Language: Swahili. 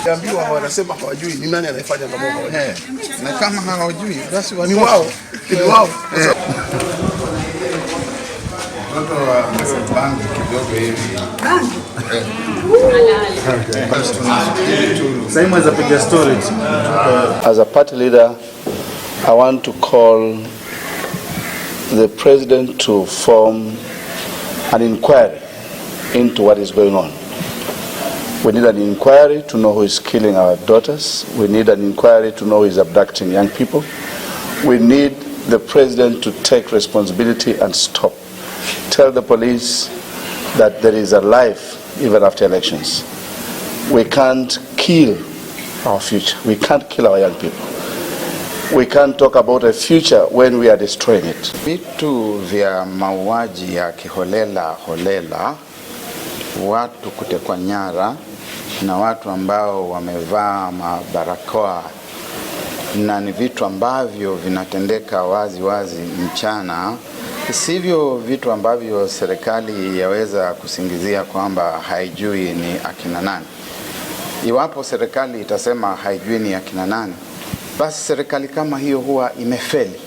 Ambiwa wanasema hawajui ni nani anayefanya mambo haya. Na kama hawajui basi ni wao. Ni wao. Watu wa bangi kidogo hivi. As a party leader, I want to call the president to form an inquiry into what is going on. We need an inquiry to know who is killing our daughters. We need an inquiry to know who is abducting young people. We need the president to take responsibility and stop. Tell the police that there is a life even after elections. We can't kill our future. We can't kill our young people. We can't talk about a future when we are destroying it. Vitu vya mauaji ya kiholela holela, watu kutekwa nyara na watu ambao wamevaa mabarakoa, na ni vitu ambavyo vinatendeka wazi wazi mchana, sivyo vitu ambavyo serikali yaweza kusingizia kwamba haijui ni akina nani. Iwapo serikali itasema haijui ni akina nani, basi serikali kama hiyo huwa imefeli.